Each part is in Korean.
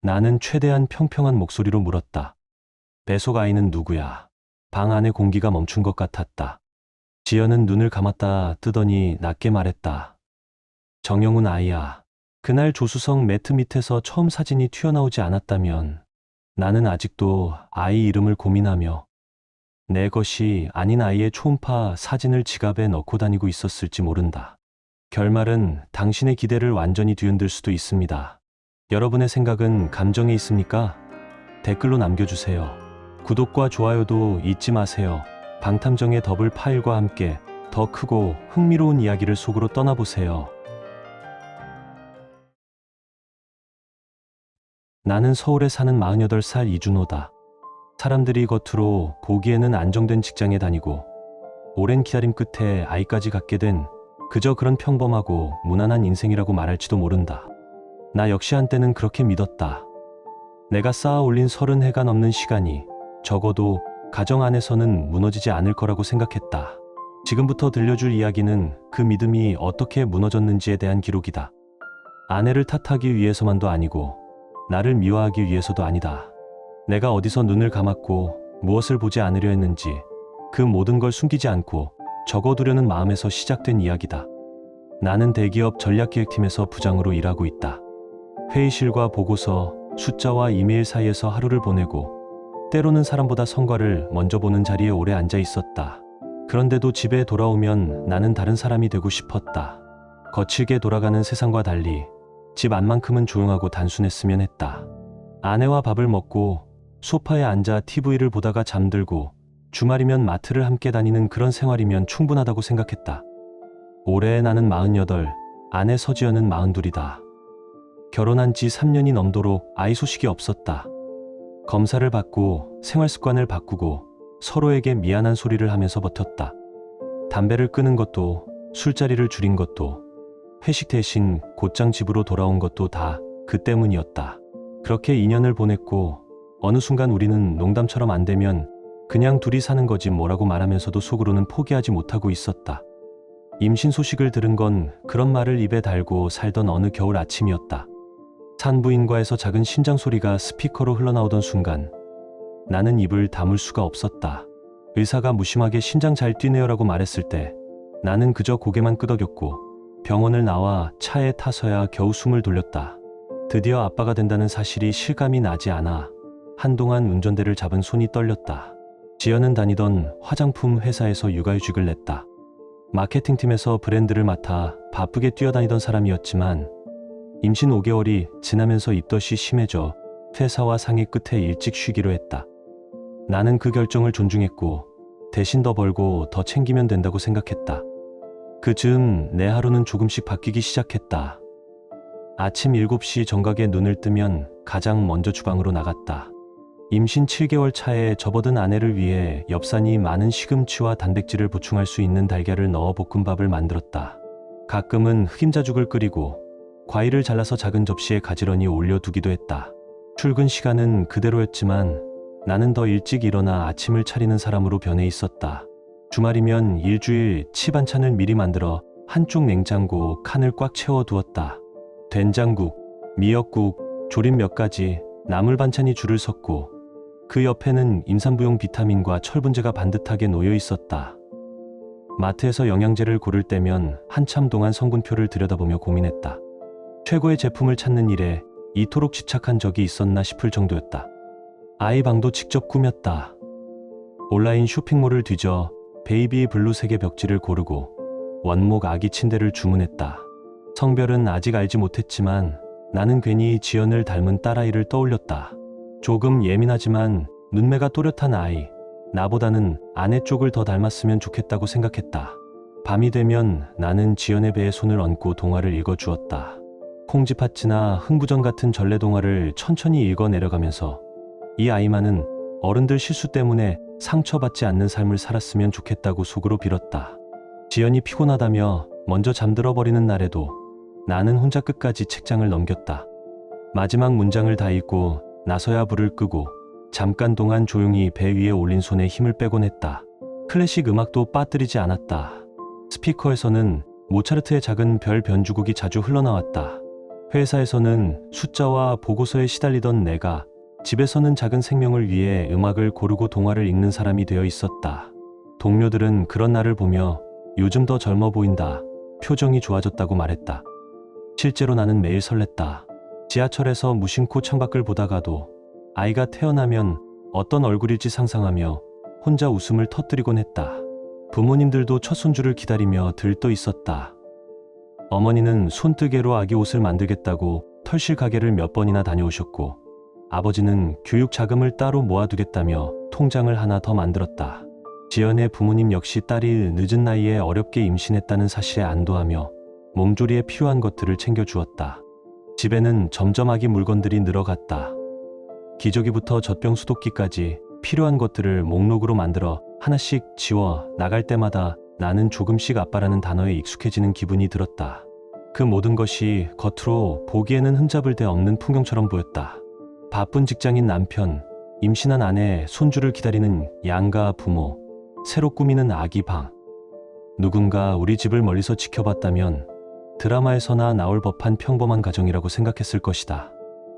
나는 최대한 평평한 목소리로 물었다. 뱃속 아이는 누구야? 방 안의 공기가 멈춘 것 같았다. 지연은 눈을 감았다 뜨더니 낮게 말했다. 정영훈 아이야. 그날 조수석 매트 밑에서 처음 사진이 튀어나오지 않았다면 나는 아직도 아이 이름을 고민하며 내 것이 아닌 아이의 초음파 사진을 지갑에 넣고 다니고 있었을지 모른다. 결말은 당신의 기대를 완전히 뒤흔들 수도 있습니다. 여러분의 생각은 감정에 있습니까? 댓글로 남겨주세요. 구독과 좋아요도 잊지 마세요. 방탐정의 더블 파일과 함께 더 크고 흥미로운 이야기를 속으로 떠나보세요. 나는 서울에 사는 48살 이준호다. 사람들이 겉으로 보기에는 안정된 직장에 다니고 오랜 기다림 끝에 아이까지 갖게 된 그저 그런 평범하고 무난한 인생이라고 말할지도 모른다. 나 역시 한때는 그렇게 믿었다. 내가 쌓아 올린 30해가 넘는 시간이 적어도 가정 안에서는 무너지지 않을 거라고 생각했다. 지금부터 들려줄 이야기는 그 믿음이 어떻게 무너졌는지에 대한 기록이다. 아내를 탓하기 위해서만도 아니고 나를 미워하기 위해서도 아니다. 내가 어디서 눈을 감았고 무엇을 보지 않으려 했는지 그 모든 걸 숨기지 않고 적어두려는 마음에서 시작된 이야기다. 나는 대기업 전략기획팀에서 부장으로 일하고 있다. 회의실과 보고서, 숫자와 이메일 사이에서 하루를 보내고 때로는 사람보다 성과를 먼저 보는 자리에 오래 앉아 있었다. 그런데도 집에 돌아오면 나는 다른 사람이 되고 싶었다. 거칠게 돌아가는 세상과 달리 집 안만큼은 조용하고 단순했으면 했다. 아내와 밥을 먹고 소파에 앉아 TV를 보다가 잠들고 주말이면 마트를 함께 다니는 그런 생활이면 충분하다고 생각했다. 올해 나는 48, 아내 서지연은 42이다. 결혼한 지 3년이 넘도록 아이 소식이 없었다. 검사를 받고 생활 습관을 바꾸고 서로에게 미안한 소리를 하면서 버텼다. 담배를 끊은 것도 술자리를 줄인 것도 회식 대신 곧장 집으로 돌아온 것도 다 그 때문이었다. 그렇게 2년을 보냈고 어느 순간 우리는 농담처럼 안 되면 그냥 둘이 사는 거지 뭐라고 말하면서도 속으로는 포기하지 못하고 있었다. 임신 소식을 들은 건 그런 말을 입에 달고 살던 어느 겨울 아침이었다. 산부인과에서 작은 심장 소리가 스피커로 흘러나오던 순간 나는 입을 다물 수가 없었다. 의사가 무심하게 심장 잘 뛰네요라고 말했을 때 나는 그저 고개만 끄덕였고 병원을 나와 차에 타서야 겨우 숨을 돌렸다. 드디어 아빠가 된다는 사실이 실감이 나지 않아 한동안 운전대를 잡은 손이 떨렸다. 지연은 다니던 화장품 회사에서 육아휴직을 냈다. 마케팅팀에서 브랜드를 맡아 바쁘게 뛰어다니던 사람이었지만 임신 5개월이 지나면서 입덧이 심해져 회사와 상의 끝에 일찍 쉬기로 했다. 나는 그 결정을 존중했고 대신 더 벌고 더 챙기면 된다고 생각했다. 그 즈음 내 하루는 조금씩 바뀌기 시작했다. 아침 7시 정각에 눈을 뜨면 가장 먼저 주방으로 나갔다. 임신 7개월 차에 접어든 아내를 위해 엽산이 많은 시금치와 단백질을 보충할 수 있는 달걀을 넣어 볶음밥을 만들었다. 가끔은 흑임자죽을 끓이고 과일을 잘라서 작은 접시에 가지런히 올려두기도 했다. 출근 시간은 그대로였지만 나는 더 일찍 일어나 아침을 차리는 사람으로 변해 있었다. 주말이면 일주일 치 반찬을 미리 만들어 한쪽 냉장고 칸을 꽉 채워두었다. 된장국, 미역국, 조림 몇 가지, 나물 반찬이 줄을 섰고 그 옆에는 임산부용 비타민과 철분제가 반듯하게 놓여 있었다. 마트에서 영양제를 고를 때면 한참 동안 성분표를 들여다보며 고민했다. 최고의 제품을 찾는 일에 이토록 집착한 적이 있었나 싶을 정도였다. 아이 방도 직접 꾸몄다. 온라인 쇼핑몰을 뒤져 베이비 블루 색의 벽지를 고르고 원목 아기 침대를 주문했다. 성별은 아직 알지 못했지만 나는 괜히 지연을 닮은 딸아이를 떠올렸다. 조금 예민하지만 눈매가 또렷한 아이, 나보다는 아내 쪽을 더 닮았으면 좋겠다고 생각했다. 밤이 되면 나는 지연의 배에 손을 얹고 동화를 읽어주었다. 콩쥐팥쥐나 흥부전 같은 전래 동화를 천천히 읽어 내려가면서 이 아이만은 어른들 실수 때문에 상처받지 않는 삶을 살았으면 좋겠다고 속으로 빌었다. 지연이 피곤하다며 먼저 잠들어 버리는 날에도 나는 혼자 끝까지 책장을 넘겼다. 마지막 문장을 다 읽고 나서야 불을 끄고 잠깐 동안 조용히 배 위에 올린 손에 힘을 빼곤 했다. 클래식 음악도 빠뜨리지 않았다. 스피커에서는 모차르트의 작은 별 변주곡이 자주 흘러나왔다. 회사에서는 숫자와 보고서에 시달리던 내가 집에서는 작은 생명을 위해 음악을 고르고 동화를 읽는 사람이 되어 있었다. 동료들은 그런 나를 보며 요즘 더 젊어 보인다, 표정이 좋아졌다고 말했다. 실제로 나는 매일 설렜다. 지하철에서 무심코 창밖을 보다가도 아이가 태어나면 어떤 얼굴일지 상상하며 혼자 웃음을 터뜨리곤 했다. 부모님들도 첫 손주를 기다리며 들떠 있었다. 어머니는 손뜨개로 아기 옷을 만들겠다고 털실 가게를 몇 번이나 다녀오셨고, 아버지는 교육 자금을 따로 모아두겠다며 통장을 하나 더 만들었다. 지연의 부모님 역시 딸이 늦은 나이에 어렵게 임신했다는 사실에 안도하며 몸조리에 필요한 것들을 챙겨주었다. 집에는 점점 아기 물건들이 늘어갔다. 기저귀부터 젖병 수도기까지 필요한 것들을 목록으로 만들어 하나씩 지워 나갈 때마다 나는 조금씩 아빠라는 단어에 익숙해지는 기분이 들었다. 그 모든 것이 겉으로 보기에는 흠잡을 데 없는 풍경처럼 보였다. 바쁜 직장인 남편, 임신한 아내, 손주를 기다리는 양가 부모, 새로 꾸미는 아기 방. 누군가 우리 집을 멀리서 지켜봤다면 드라마에서나 나올 법한 평범한 가정이라고 생각했을 것이다.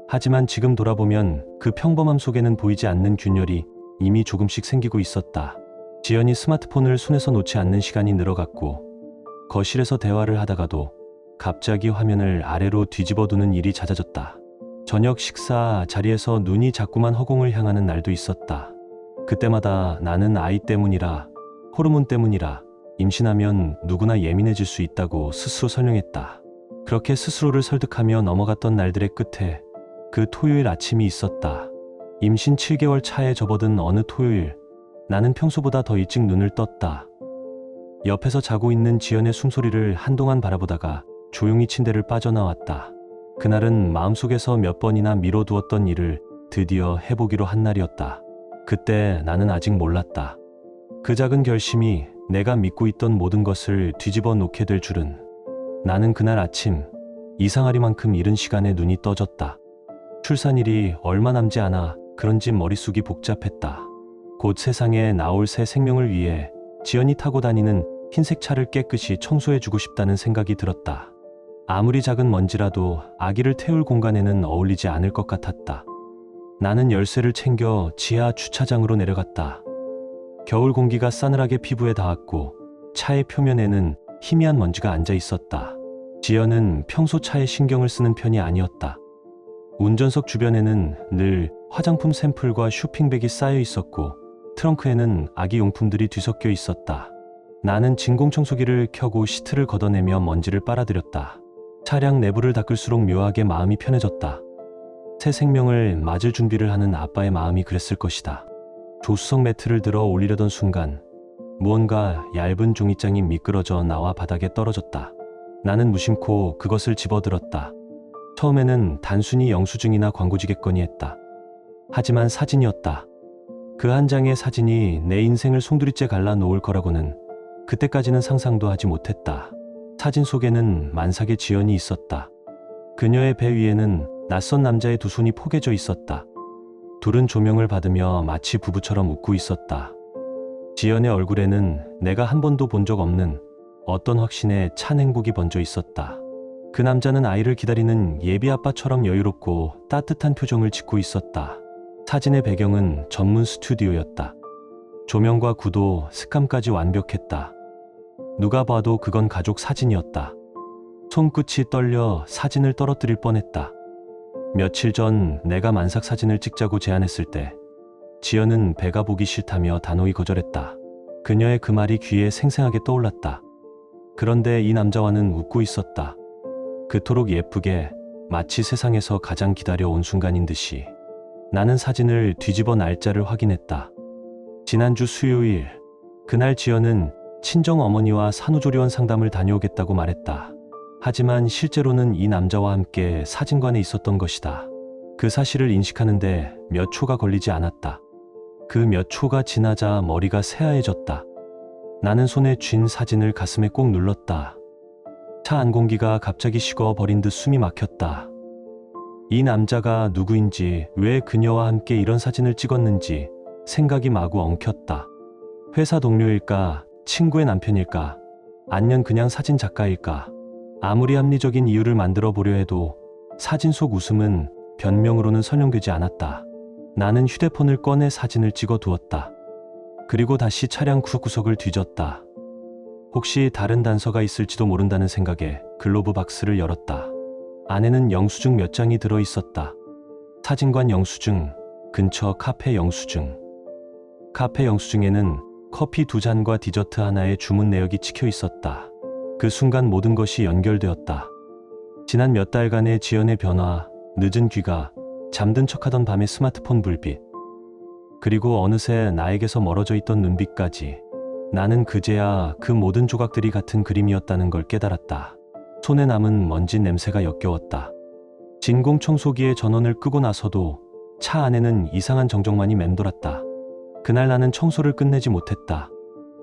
하지만 지금 돌아보면 그 평범함 속에는 보이지 않는 균열이 이미 조금씩 생기고 있었다. 지연이 스마트폰을 손에서 놓지 않는 시간이 늘어갔고, 거실에서 대화를 하다가도 갑자기 화면을 아래로 뒤집어두는 일이 잦아졌다. 저녁 식사 자리에서 눈이 자꾸만 허공을 향하는 날도 있었다. 그때마다 나는 아이 때문이라, 호르몬 때문이라, 임신하면 누구나 예민해질 수 있다고 스스로 설명했다. 그렇게 스스로를 설득하며 넘어갔던 날들의 끝에 그 토요일 아침이 있었다. 임신 7개월 차에 접어든 어느 토요일, 나는 평소보다 더 일찍 눈을 떴다. 옆에서 자고 있는 지연의 숨소리를 한동안 바라보다가 조용히 침대를 빠져나왔다. 그날은 마음속에서 몇 번이나 미뤄두었던 일을 드디어 해보기로 한 날이었다. 그때 나는 아직 몰랐다. 그 작은 결심이 내가 믿고 있던 모든 것을 뒤집어 놓게 될 줄은. 나는 그날 아침 이상하리만큼 이른 시간에 눈이 떠졌다. 출산일이 얼마 남지 않아 그런지 머릿속이 복잡했다. 곧 세상에 나올 새 생명을 위해 지연이 타고 다니는 흰색 차를 깨끗이 청소해주고 싶다는 생각이 들었다. 아무리 작은 먼지라도 아기를 태울 공간에는 어울리지 않을 것 같았다. 나는 열쇠를 챙겨 지하 주차장으로 내려갔다. 겨울 공기가 싸늘하게 피부에 닿았고 차의 표면에는 희미한 먼지가 앉아 있었다. 지연은 평소 차에 신경을 쓰는 편이 아니었다. 운전석 주변에는 늘 화장품 샘플과 쇼핑백이 쌓여 있었고, 트렁크에는 아기 용품들이 뒤섞여 있었다. 나는 진공청소기를 켜고 시트를 걷어내며 먼지를 빨아들였다. 차량 내부를 닦을수록 묘하게 마음이 편해졌다. 새 생명을 맞을 준비를 하는 아빠의 마음이 그랬을 것이다. 조수석 매트를 들어 올리려던 순간 무언가 얇은 종이장이 미끄러져 나와 바닥에 떨어졌다. 나는 무심코 그것을 집어들었다. 처음에는 단순히 영수증이나 광고지겠거니 했다. 하지만 사진이었다. 그 한 장의 사진이 내 인생을 송두리째 갈라놓을 거라고는 그때까지는 상상도 하지 못했다. 사진 속에는 만삭의 지연이 있었다. 그녀의 배 위에는 낯선 남자의 두 손이 포개져 있었다. 둘은 조명을 받으며 마치 부부처럼 웃고 있었다. 지연의 얼굴에는 내가 한 번도 본 적 없는 어떤 확신에 찬 행복이 번져 있었다. 그 남자는 아이를 기다리는 예비 아빠처럼 여유롭고 따뜻한 표정을 짓고 있었다. 사진의 배경은 전문 스튜디오였다. 조명과 구도, 색감까지 완벽했다. 누가 봐도 그건 가족 사진이었다. 손끝이 떨려 사진을 떨어뜨릴 뻔했다. 며칠 전 내가 만삭 사진을 찍자고 제안했을 때 지연은 배가 보기 싫다며 단호히 거절했다. 그녀의 그 말이 귀에 생생하게 떠올랐다. 그런데 이 남자와는 웃고 있었다. 그토록 예쁘게, 마치 세상에서 가장 기다려온 순간인 듯이. 나는 사진을 뒤집어 날짜를 확인했다. 지난주 수요일, 그날 지연은 친정어머니와 산후조리원 상담을 다녀오겠다고 말했다. 하지만 실제로는 이 남자와 함께 사진관에 있었던 것이다. 그 사실을 인식하는데 몇 초가 걸리지 않았다. 그 몇 초가 지나자 머리가 새하얘졌다. 나는 손에 쥔 사진을 가슴에 꼭 눌렀다. 차 안 공기가 갑자기 식어버린 듯 숨이 막혔다. 이 남자가 누구인지, 왜 그녀와 함께 이런 사진을 찍었는지 생각이 마구 엉켰다. 회사 동료일까? 친구의 남편일까? 아니면 그냥 사진 작가일까? 아무리 합리적인 이유를 만들어 보려 해도 사진 속 웃음은 변명으로는 설명되지 않았다. 나는 휴대폰을 꺼내 사진을 찍어 두었다. 그리고 다시 차량 구석구석을 뒤졌다. 혹시 다른 단서가 있을지도 모른다는 생각에 글로브 박스를 열었다. 안에는 영수증 몇 장이 들어 있었다. 사진관 영수증, 근처 카페 영수증. 카페 영수증에는 커피 2잔과 디저트 하나의 주문 내역이 찍혀 있었다. 그 순간 모든 것이 연결되었다. 지난 몇 달간의 지연의 변화, 늦은 귀가, 잠든 척하던 밤의 스마트폰 불빛, 그리고 어느새 나에게서 멀어져 있던 눈빛까지. 나는 그제야 그 모든 조각들이 같은 그림이었다는 걸 깨달았다. 손에 남은 먼지 냄새가 역겨웠다. 진공 청소기의 전원을 끄고 나서도 차 안에는 이상한 정적만이 맴돌았다. 그날 나는 청소를 끝내지 못했다.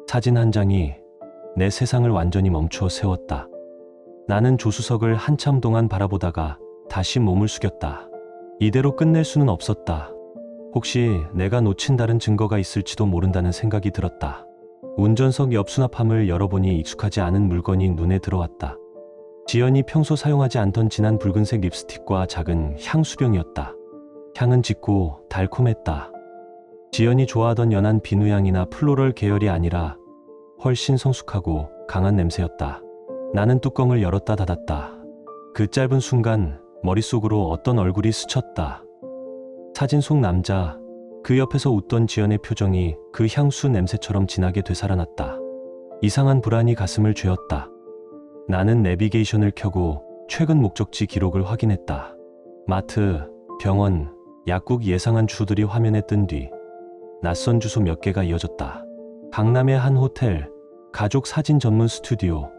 사진 한 장이 내 세상을 완전히 멈추어 세웠다. 나는 조수석을 한참 동안 바라보다가 다시 몸을 숙였다. 이대로 끝낼 수는 없었다. 혹시 내가 놓친 다른 증거가 있을지도 모른다는 생각이 들었다. 운전석 옆 수납함을 열어보니 익숙하지 않은 물건이 눈에 들어왔다. 지연이 평소 사용하지 않던 진한 붉은색 립스틱과 작은 향수병이었다. 향은 짙고 달콤했다. 지연이 좋아하던 연한 비누향이나 플로럴 계열이 아니라 훨씬 성숙하고 강한 냄새였다. 나는 뚜껑을 열었다 닫았다. 그 짧은 순간 머릿속으로 어떤 얼굴이 스쳤다. 사진 속 남자, 그 옆에서 웃던 지연의 표정이 그 향수 냄새처럼 진하게 되살아났다. 이상한 불안이 가슴을 죄었다. 나는 내비게이션을 켜고 최근 목적지 기록을 확인했다. 마트, 병원, 약국 예상한 주소들이 화면에 뜬 뒤 낯선 주소 몇 개가 이어졌다. 강남의 한 호텔, 가족 사진 전문 스튜디오,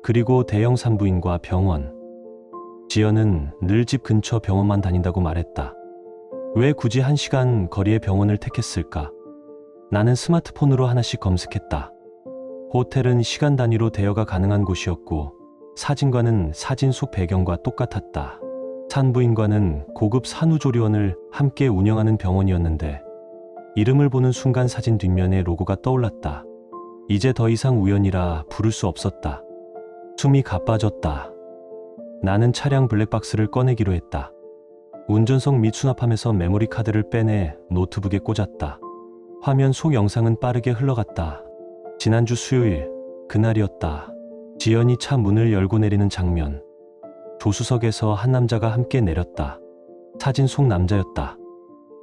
그리고 대형 산부인과 병원. 지연은 늘 집 근처 병원만 다닌다고 말했다. 왜 굳이 1시간 거리의 병원을 택했을까? 나는 스마트폰으로 하나씩 검색했다. 호텔은 시간 단위로 대여가 가능한 곳이었고, 사진관은 사진 속 배경과 똑같았다. 산부인과는 고급 산후조리원을 함께 운영하는 병원이었는데, 이름을 보는 순간 사진 뒷면에 로고가 떠올랐다. 이제 더 이상 우연이라 부를 수 없었다. 숨이 가빠졌다. 나는 차량 블랙박스를 꺼내기로 했다. 운전석 및 수납함에서 메모리 카드를 빼내 노트북에 꽂았다. 화면 속 영상은 빠르게 흘러갔다. 지난주 수요일, 그날이었다. 지연이 차 문을 열고 내리는 장면. 조수석에서 한 남자가 함께 내렸다. 사진 속 남자였다.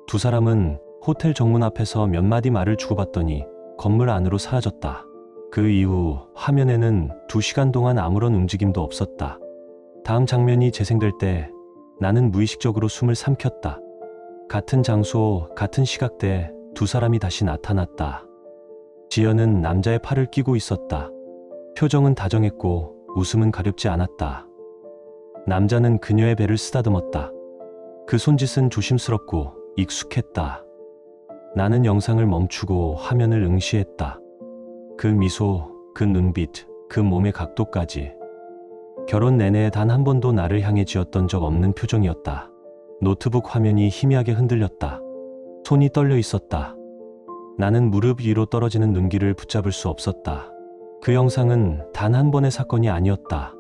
두 사람은 호텔 정문 앞에서 몇 마디 말을 주고받더니 건물 안으로 사라졌다. 그 이후 화면에는 2시간 동안 아무런 움직임도 없었다. 다음 장면이 재생될 때 나는 무의식적으로 숨을 삼켰다. 같은 장소, 같은 시각대 두 사람이 다시 나타났다. 지연은 남자의 팔을 끼고 있었다. 표정은 다정했고 웃음은 가렵지 않았다. 남자는 그녀의 배를 쓰다듬었다. 그 손짓은 조심스럽고 익숙했다. 나는 영상을 멈추고 화면을 응시했다. 그 미소, 그 눈빛, 그 몸의 각도까지. 결혼 내내 단 한 번도 나를 향해 지었던 적 없는 표정이었다. 노트북 화면이 희미하게 흔들렸다. 손이 떨려 있었다. 나는 무릎 위로 떨어지는 눈길을 붙잡을 수 없었다. 그 영상은 단 한 번의 사건이 아니었다.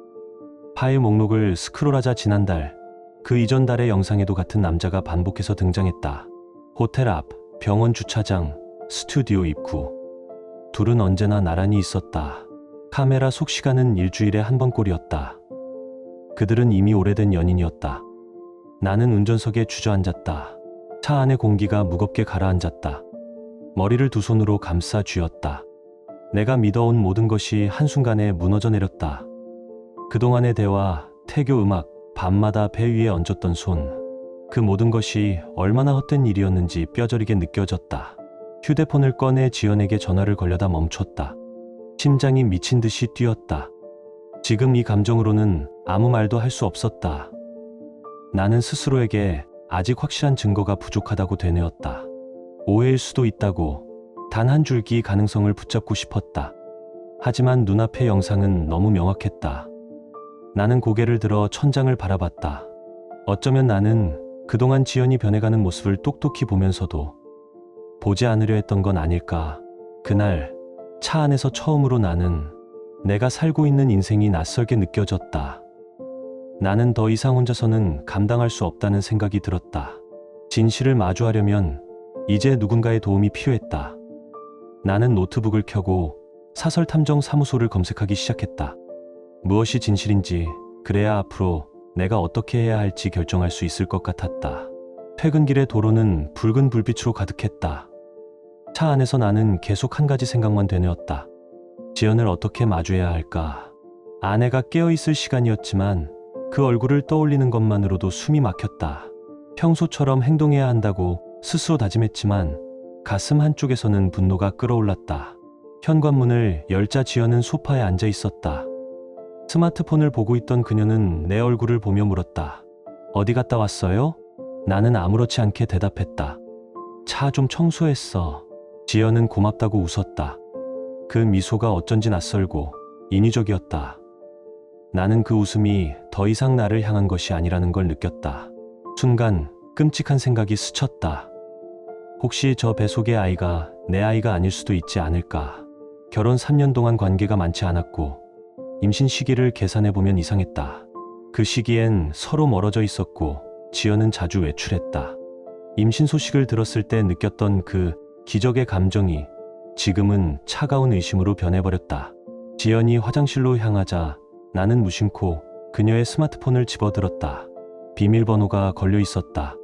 파일 목록을 스크롤하자 지난달, 그 이전 달의 영상에도 같은 남자가 반복해서 등장했다. 호텔 앞, 병원 주차장, 스튜디오 입구. 둘은 언제나 나란히 있었다. 카메라 속 시간은 일주일에 한 번꼴이었다. 그들은 이미 오래된 연인이었다. 나는 운전석에 주저앉았다. 차 안의 공기가 무겁게 가라앉았다. 머리를 두 손으로 감싸 쥐었다. 내가 믿어온 모든 것이 한순간에 무너져 내렸다. 그동안의 대화, 태교 음악, 밤마다 배 위에 얹었던 손. 그 모든 것이 얼마나 헛된 일이었는지 뼈저리게 느껴졌다. 휴대폰을 꺼내 지연에게 전화를 걸려다 멈췄다. 심장이 미친 듯이 뛰었다. 지금 이 감정으로는 아무 말도 할 수 없었다. 나는 스스로에게 아직 확실한 증거가 부족하다고 되뇌었다. 오해일 수도 있다고, 단 한 줄기 가능성을 붙잡고 싶었다. 하지만 눈앞의 영상은 너무 명확했다. 나는 고개를 들어 천장을 바라봤다. 어쩌면 나는 그동안 지연이 변해가는 모습을 똑똑히 보면서도 보지 않으려 했던 건 아닐까. 그날 차 안에서 처음으로 나는 내가 살고 있는 인생이 낯설게 느껴졌다. 나는 더 이상 혼자서는 감당할 수 없다는 생각이 들었다. 진실을 마주하려면 이제 누군가의 도움이 필요했다. 나는 노트북을 켜고 사설탐정사무소를 검색하기 시작했다. 무엇이 진실인지, 그래야 앞으로 내가 어떻게 해야 할지 결정할 수 있을 것 같았다. 퇴근길의 도로는 붉은 불빛으로 가득했다. 차 안에서 나는 계속 한 가지 생각만 되뇌었다. 지연을 어떻게 마주해야 할까? 아내가 깨어있을 시간이었지만 그 얼굴을 떠올리는 것만으로도 숨이 막혔다. 평소처럼 행동해야 한다고 스스로 다짐했지만 가슴 한쪽에서는 분노가 끓어올랐다. 현관문을 열자 지연은 소파에 앉아 있었다. 스마트폰을 보고 있던 그녀는 내 얼굴을 보며 물었다. 어디 갔다 왔어요? 나는 아무렇지 않게 대답했다. 차 좀 청소했어. 지연은 고맙다고 웃었다. 그 미소가 어쩐지 낯설고 인위적이었다. 나는 그 웃음이 더 이상 나를 향한 것이 아니라는 걸 느꼈다. 순간 끔찍한 생각이 스쳤다. 혹시 저 배 속의 아이가 내 아이가 아닐 수도 있지 않을까? 결혼 3년 동안 관계가 많지 않았고 임신 시기를 계산해보면 이상했다. 그 시기엔 서로 멀어져 있었고 지연은 자주 외출했다. 임신 소식을 들었을 때 느꼈던 그 기적의 감정이 지금은 차가운 의심으로 변해버렸다. 지연이 화장실로 향하자 나는 무심코 그녀의 스마트폰을 집어들었다. 비밀번호가 걸려 있었다.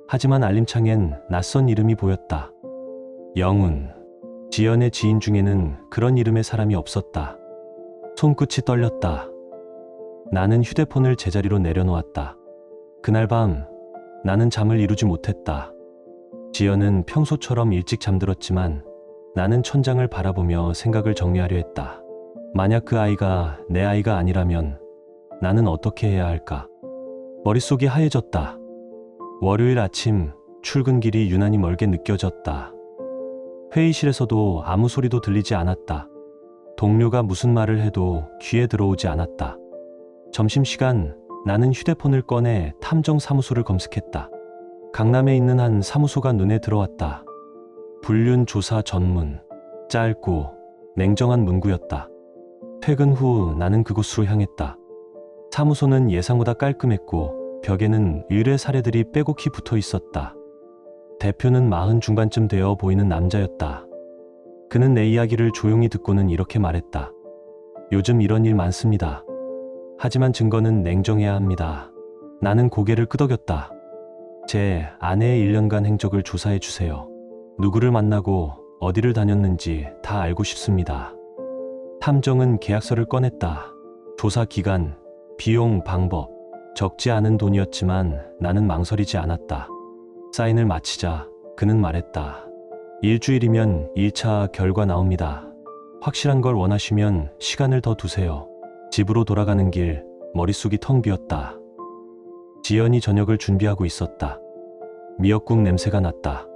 하지만 알림창엔 낯선 이름이 보였다. 영훈. 지연의 지인 중에는 그런 이름의 사람이 없었다. 손끝이 떨렸다. 나는 휴대폰을 제자리로 내려놓았다. 그날 밤 나는 잠을 이루지 못했다. 지연은 평소처럼 일찍 잠들었지만 나는 천장을 바라보며 생각을 정리하려 했다. 만약 그 아이가 내 아이가 아니라면 나는 어떻게 해야 할까? 머릿속이 하얘졌다. 월요일 아침 출근길이 유난히 멀게 느껴졌다. 회의실에서도 아무 소리도 들리지 않았다. 동료가 무슨 말을 해도 귀에 들어오지 않았다. 점심시간 나는 휴대폰을 꺼내 탐정사무소를 검색했다. 강남에 있는 한 사무소가 눈에 들어왔다. 불륜 조사 전문. 짧고 냉정한 문구였다. 퇴근 후 나는 그곳으로 향했다. 사무소는 예상보다 깔끔했고 벽에는 의뢰 사례들이 빼곡히 붙어 있었다. 대표는 40 중반쯤 되어 보이는 남자였다. 그는 내 이야기를 조용히 듣고는 이렇게 말했다. 요즘 이런 일 많습니다. 하지만 증거는 냉정해야 합니다. 나는 고개를 끄덕였다. 제 아내의 1년간 행적을 조사해 주세요. 누구를 만나고 어디를 다녔는지 다 알고 싶습니다. 탐정은 계약서를 꺼냈다. 조사 기간, 비용, 방법. 적지 않은 돈이었지만 나는 망설이지 않았다. 사인을 마치자 그는 말했다. 일주일이면 1차 결과 나옵니다. 확실한 걸 원하시면 시간을 더 두세요. 집으로 돌아가는 길 머릿속이 텅 비었다. 지연이 저녁을 준비하고 있었다. 미역국 냄새가 났다.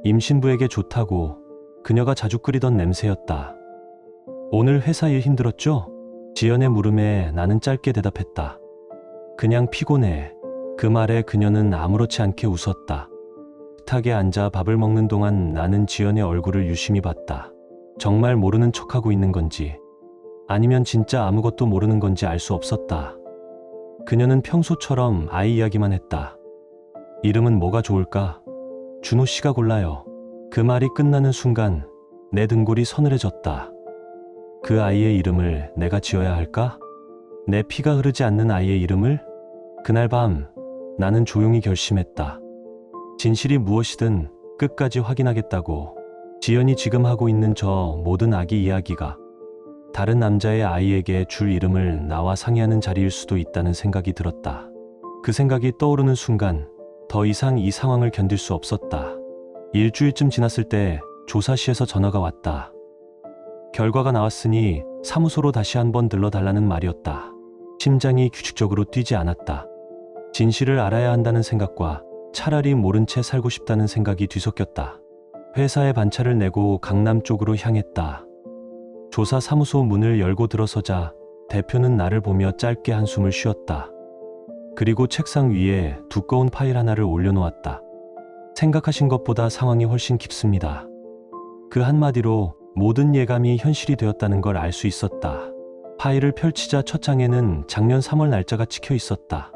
임신부에게 좋다고 그녀가 자주 끓이던 냄새였다. 오늘 회사 일 힘들었죠? 지연의 물음에 나는 짧게 대답했다. 그냥 피곤해. 그 말에 그녀는 아무렇지 않게 웃었다. 식탁에 앉아 밥을 먹는 동안 나는 지연의 얼굴을 유심히 봤다. 정말 모르는 척하고 있는 건지 아니면 진짜 아무것도 모르는 건지 알 수 없었다. 그녀는 평소처럼 아이 이야기만 했다. 이름은 뭐가 좋을까? 준호 씨가 골라요. 그 말이 끝나는 순간 내 등골이 서늘해졌다. 그 아이의 이름을 내가 지어야 할까? 내 피가 흐르지 않는 아이의 이름을? 그날 밤 나는 조용히 결심했다. 진실이 무엇이든 끝까지 확인하겠다고. 지연이 지금 하고 있는 저 모든 아기 이야기가 다른 남자의 아이에게 줄 이름을 나와 상의하는 자리일 수도 있다는 생각이 들었다. 그 생각이 떠오르는 순간 더 이상 이 상황을 견딜 수 없었다. 일주일쯤 지났을 때 조사시에서 전화가 왔다. 결과가 나왔으니 사무소로 다시 한번 들러달라는 말이었다. 심장이 규칙적으로 뛰지 않았다. 진실을 알아야 한다는 생각과 차라리 모른 채 살고 싶다는 생각이 뒤섞였다. 회사에 반차를 내고 강남 쪽으로 향했다. 조사 사무소 문을 열고 들어서자 대표는 나를 보며 짧게 한숨을 쉬었다. 그리고 책상 위에 두꺼운 파일 하나를 올려놓았다. 생각하신 것보다 상황이 훨씬 깊습니다. 그 한마디로 모든 예감이 현실이 되었다는 걸 알 수 있었다. 파일을 펼치자 첫 장에는 작년 3월 날짜가 찍혀 있었다.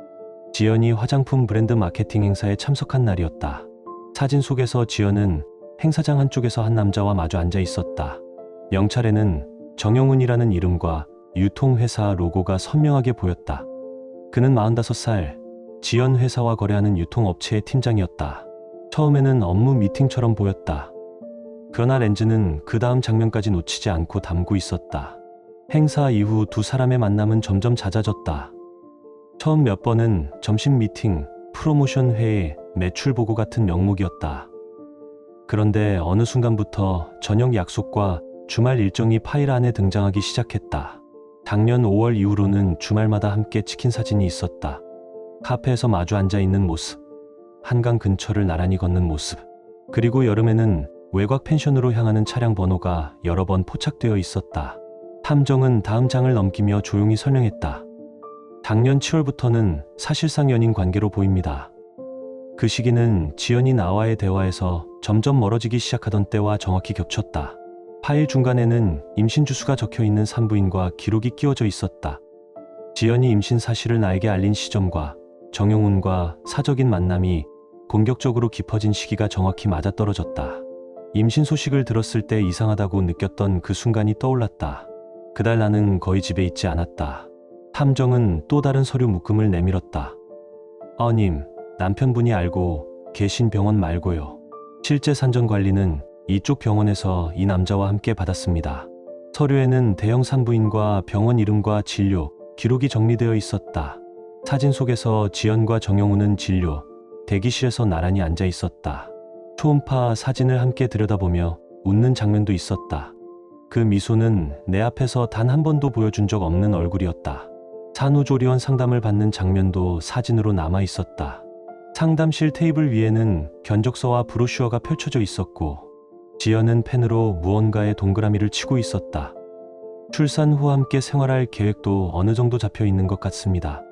지연이 화장품 브랜드 마케팅 행사에 참석한 날이었다. 사진 속에서 지연은 행사장 한쪽에서 한 남자와 마주 앉아 있었다. 영찰에는 정영훈이라는 이름과 유통회사 로고가 선명하게 보였다. 그는 45살, 지연 회사와 거래하는 유통업체의 팀장이었다. 처음에는 업무 미팅처럼 보였다. 그러나 렌즈는 그 다음 장면까지 놓치지 않고 담고 있었다. 행사 이후 두 사람의 만남은 점점 잦아졌다. 처음 몇 번은 점심 미팅, 프로모션 회의, 매출 보고 같은 명목이었다. 그런데 어느 순간부터 저녁 약속과 주말 일정이 파일 안에 등장하기 시작했다. 작년 5월 이후로는 주말마다 함께 찍힌 사진이 있었다. 카페에서 마주 앉아 있는 모습, 한강 근처를 나란히 걷는 모습, 그리고 여름에는 외곽 펜션으로 향하는 차량 번호가 여러 번 포착되어 있었다. 탐정은 다음 장을 넘기며 조용히 설명했다. 작년 7월부터는 사실상 연인 관계로 보입니다. 그 시기는 지연이 나와의 대화에서 점점 멀어지기 시작하던 때와 정확히 겹쳤다. 파일 중간에는 임신 주수가 적혀 있는 산부인과 기록이 끼워져 있었다. 지연이 임신 사실을 나에게 알린 시점과 정영훈과 사적인 만남이 공격적으로 깊어진 시기가 정확히 맞아떨어졌다. 임신 소식을 들었을 때 이상하다고 느꼈던 그 순간이 떠올랐다. 그달 나는 거의 집에 있지 않았다. 탐정은 또 다른 서류 묶음을 내밀었다. 님, 남편분이 알고 계신 병원 말고요. 실제 산전 관리는 이쪽 병원에서 이 남자와 함께 받았습니다. 서류에는 대형 산부인과 병원 이름과 진료, 기록이 정리되어 있었다. 사진 속에서 지연과 정영훈은 진료, 대기실에서 나란히 앉아 있었다. 초음파 사진을 함께 들여다보며 웃는 장면도 있었다. 그 미소는 내 앞에서 단 한 번도 보여준 적 없는 얼굴이었다. 산후조리원 상담을 받는 장면도 사진으로 남아 있었다. 상담실 테이블 위에는 견적서와 브로슈어가 펼쳐져 있었고 지연은 펜으로 무언가에 동그라미를 치고 있었다. 출산 후 함께 생활할 계획도 어느 정도 잡혀 있는 것 같습니다.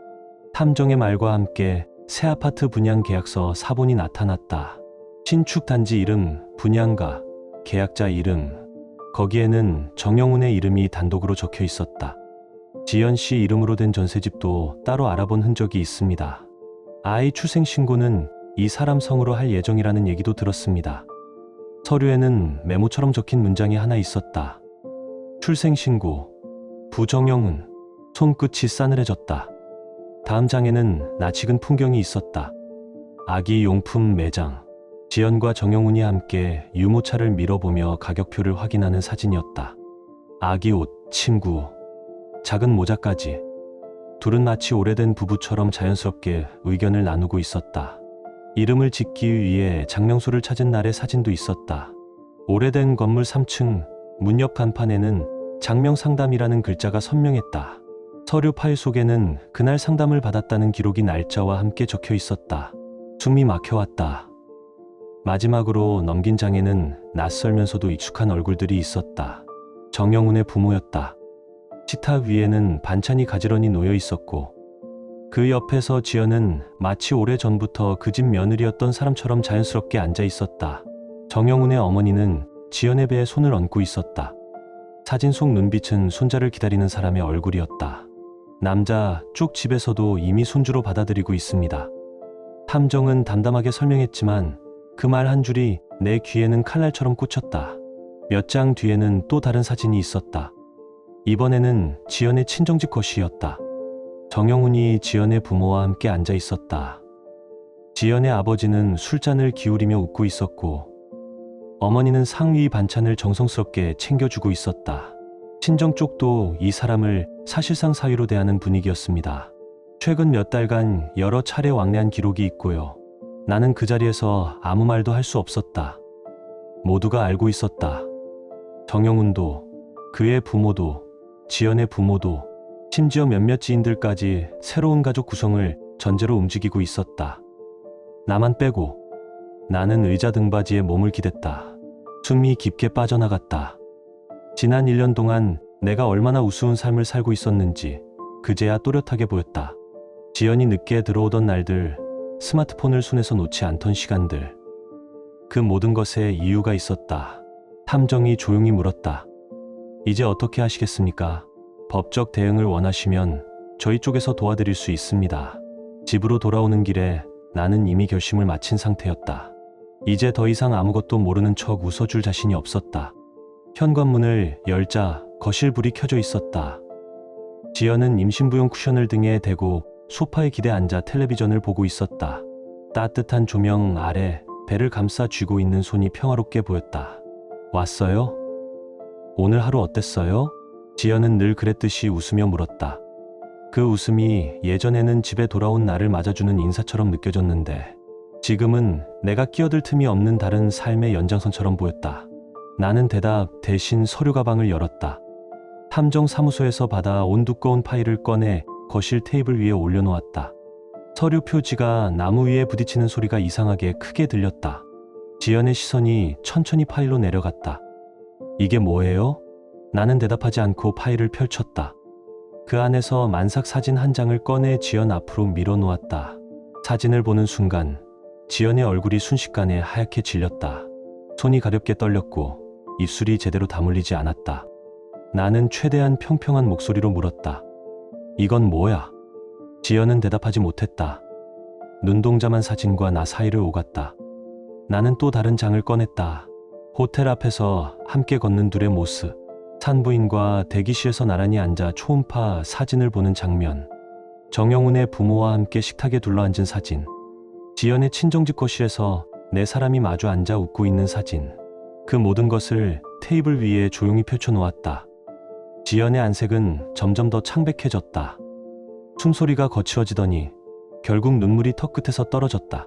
탐정의 말과 함께 새 아파트 분양 계약서 사본이 나타났다. 신축 단지 이름, 분양가, 계약자 이름, 거기에는 정영훈의 이름이 단독으로 적혀 있었다. 지연 씨 이름으로 된 전세집도 따로 알아본 흔적이 있습니다. 아이 출생신고는 이 사람 성으로 할 예정이라는 얘기도 들었습니다. 서류에는 메모처럼 적힌 문장이 하나 있었다. 출생신고, 부정영훈. 손끝이 싸늘해졌다. 다음 장에는 낯익은 풍경이 있었다. 아기 용품 매장. 지연과 정영훈이 함께 유모차를 밀어보며 가격표를 확인하는 사진이었다. 아기 옷, 침구, 작은 모자까지. 둘은 마치 오래된 부부처럼 자연스럽게 의견을 나누고 있었다. 이름을 짓기 위해 장명소를 찾은 날의 사진도 있었다. 오래된 건물 3층 문 옆 간판에는 장명 상담이라는 글자가 선명했다. 서류 파일 속에는 그날 상담을 받았다는 기록이 날짜와 함께 적혀 있었다. 숨이 막혀왔다. 마지막으로 넘긴 장에는 낯설면서도 익숙한 얼굴들이 있었다. 정영훈의 부모였다. 식탁 위에는 반찬이 가지런히 놓여 있었고 그 옆에서 지연은 마치 오래전부터 그 집 며느리였던 사람처럼 자연스럽게 앉아 있었다. 정영훈의 어머니는 지연의 배에 손을 얹고 있었다. 사진 속 눈빛은 손자를 기다리는 사람의 얼굴이었다. 남자 쪽 집에서도 이미 손주로 받아들이고 있습니다. 탐정은 담담하게 설명했지만 그 말 한 줄이 내 귀에는 칼날처럼 꽂혔다. 몇 장 뒤에는 또 다른 사진이 있었다. 이번에는 지연의 친정집 거실이었다. 정영훈이 지연의 부모와 함께 앉아 있었다. 지연의 아버지는 술잔을 기울이며 웃고 있었고 어머니는 상위 반찬을 정성스럽게 챙겨주고 있었다. 친정 쪽도 이 사람을 사실상 사위로 대하는 분위기였습니다. 최근 몇 달간 여러 차례 왕래한 기록이 있고요. 나는 그 자리에서 아무 말도 할 수 없었다. 모두가 알고 있었다. 정영훈도, 그의 부모도, 지연의 부모도, 심지어 몇몇 지인들까지 새로운 가족 구성을 전제로 움직이고 있었다. 나만 빼고 나는 의자 등받이에 몸을 기댔다. 숨이 깊게 빠져나갔다. 지난 1년 동안 내가 얼마나 우스운 삶을 살고 있었는지 그제야 또렷하게 보였다. 지연이 늦게 들어오던 날들, 스마트폰을 손에서 놓지 않던 시간들. 그 모든 것에 이유가 있었다. 탐정이 조용히 물었다. 이제 어떻게 하시겠습니까? 법적 대응을 원하시면 저희 쪽에서 도와드릴 수 있습니다. 집으로 돌아오는 길에 나는 이미 결심을 마친 상태였다. 이제 더 이상 아무것도 모르는 척 웃어줄 자신이 없었다. 현관문을 열자 거실 불이 켜져 있었다. 지연은 임신부용 쿠션을 등에 대고 소파에 기대 앉아 텔레비전을 보고 있었다. 따뜻한 조명 아래 배를 감싸 쥐고 있는 손이 평화롭게 보였다. 왔어요? 오늘 하루 어땠어요? 지연은 늘 그랬듯이 웃으며 물었다. 그 웃음이 예전에는 집에 돌아온 나를 맞아주는 인사처럼 느껴졌는데 지금은 내가 끼어들 틈이 없는 다른 삶의 연장선처럼 보였다. 나는 대답 대신 서류 가방을 열었다. 함정사무소에서 받아온 두꺼운 파일을 꺼내 거실 테이블 위에 올려놓았다. 서류 표지가 나무 위에 부딪히는 소리가 이상하게 크게 들렸다. 지연의 시선이 천천히 파일로 내려갔다. 이게 뭐예요? 나는 대답하지 않고 파일을 펼쳤다. 그 안에서 만삭 사진 한 장을 꺼내 지연 앞으로 밀어놓았다. 사진을 보는 순간 지연의 얼굴이 순식간에 하얗게 질렸다. 손이 가렵게 떨렸고 입술이 제대로 다물리지 않았다. 나는 최대한 평평한 목소리로 물었다. 이건 뭐야? 지연은 대답하지 못했다. 눈동자만 사진과 나 사이를 오갔다. 나는 또 다른 장을 꺼냈다. 호텔 앞에서 함께 걷는 둘의 모습. 산부인과 대기실에서 나란히 앉아 초음파 사진을 보는 장면. 정영훈의 부모와 함께 식탁에 둘러앉은 사진. 지연의 친정집 거실에서 네 사람이 마주 앉아 웃고 있는 사진. 그 모든 것을 테이블 위에 조용히 펼쳐놓았다. 지연의 안색은 점점 더 창백해졌다. 숨소리가 거칠어지더니 결국 눈물이 턱끝에서 떨어졌다.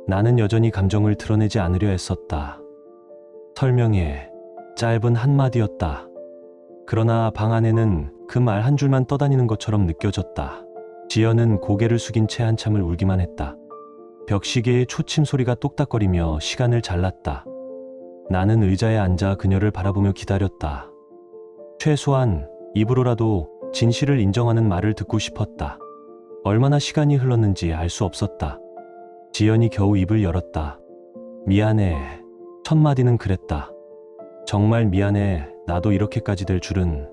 나는 여전히 감정을 드러내지 않으려 애썼다. 설명해. 짧은 한마디였다. 그러나 방 안에는 그 말 한 줄만 떠다니는 것처럼 느껴졌다. 지연은 고개를 숙인 채 한참을 울기만 했다. 벽시계의 초침 소리가 똑딱거리며 시간을 잘랐다. 나는 의자에 앉아 그녀를 바라보며 기다렸다. 최소한 입으로라도 진실을 인정하는 말을 듣고 싶었다. 얼마나 시간이 흘렀는지 알 수 없었다. 지연이 겨우 입을 열었다. 미안해. 첫 마디는 그랬다. 정말 미안해. 나도 이렇게까지 될 줄은.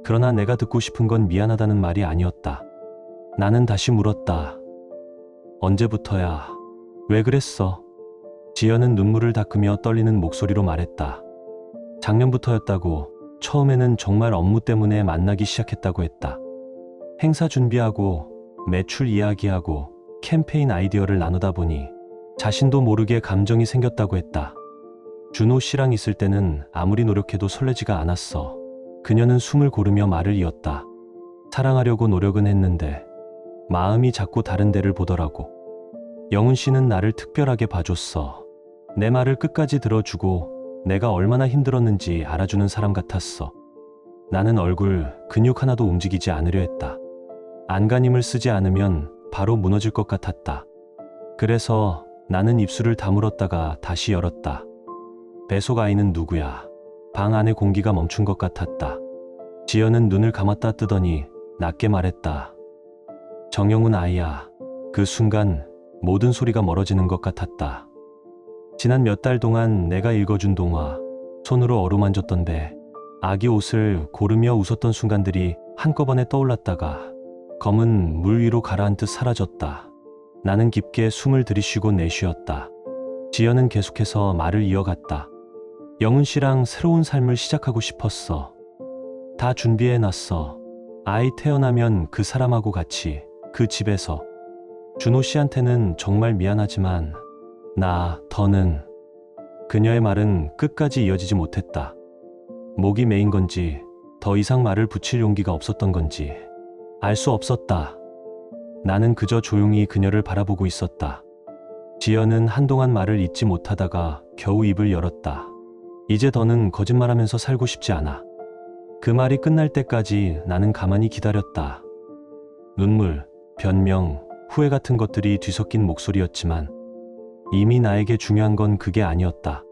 그러나 내가 듣고 싶은 건 미안하다는 말이 아니었다. 나는 다시 물었다. 언제부터야? 왜 그랬어? 지연은 눈물을 닦으며 떨리는 목소리로 말했다. 작년부터였다고. 처음에는 정말 업무 때문에 만나기 시작했다고 했다. 행사 준비하고 매출 이야기하고 캠페인 아이디어를 나누다 보니 자신도 모르게 감정이 생겼다고 했다. 준호 씨랑 있을 때는 아무리 노력해도 설레지가 않았어. 그녀는 숨을 고르며 말을 이었다. 사랑하려고 노력은 했는데 마음이 자꾸 다른 데를 보더라고. 영훈 씨는 나를 특별하게 봐줬어. 내 말을 끝까지 들어주고 내가 얼마나 힘들었는지 알아주는 사람 같았어. 나는 얼굴, 근육 하나도 움직이지 않으려 했다. 안간힘을 쓰지 않으면 바로 무너질 것 같았다. 그래서 나는 입술을 다물었다가 다시 열었다. 뱃속 아이는 누구야? 방 안의 공기가 멈춘 것 같았다. 지연은 눈을 감았다 뜨더니 낮게 말했다. 정영훈 아이야. 그 순간 모든 소리가 멀어지는 것 같았다. 지난 몇 달 동안 내가 읽어준 동화, 손으로 어루만졌던 배, 아기 옷을 고르며 웃었던 순간들이 한꺼번에 떠올랐다가 검은 물 위로 가라앉듯 사라졌다. 나는 깊게 숨을 들이쉬고 내쉬었다. 지연은 계속해서 말을 이어갔다. 영훈 씨랑 새로운 삶을 시작하고 싶었어. 다 준비해놨어. 아이 태어나면 그 사람하고 같이, 그 집에서. 준호 씨한테는 정말 미안하지만 더는. 그녀의 말은 끝까지 이어지지 못했다. 목이 메인 건지 더 이상 말을 붙일 용기가 없었던 건지 알 수 없었다. 나는 그저 조용히 그녀를 바라보고 있었다. 지연은 한동안 말을 잇지 못하다가 겨우 입을 열었다. 이제 더는 거짓말하면서 살고 싶지 않아. 그 말이 끝날 때까지 나는 가만히 기다렸다. 눈물, 변명, 후회 같은 것들이 뒤섞인 목소리였지만 이미 나에게 중요한 건 그게 아니었다.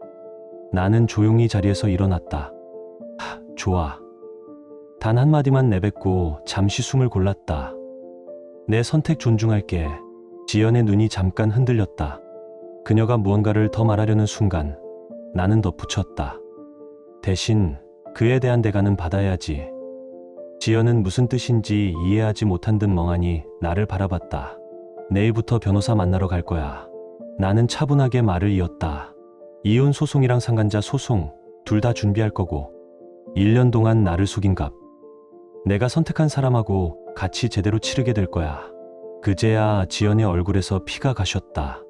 나는 조용히 자리에서 일어났다. 좋아. 단 한마디만 내뱉고 잠시 숨을 골랐다. 내 선택 존중할게. 지연의 눈이 잠깐 흔들렸다. 그녀가 무언가를 더 말하려는 순간 나는 덧붙였다. 대신 그에 대한 대가는 받아야지. 지연은 무슨 뜻인지 이해하지 못한 듯 멍하니 나를 바라봤다. 내일부터 변호사 만나러 갈 거야. 나는 차분하게 말을 이었다. 이혼 소송이랑 상간자 소송 둘 다 준비할 거고 1년 동안 나를 속인 값 내가 선택한 사람하고 같이 제대로 치르게 될 거야. 그제야 지연의 얼굴에서 피가 가셨다.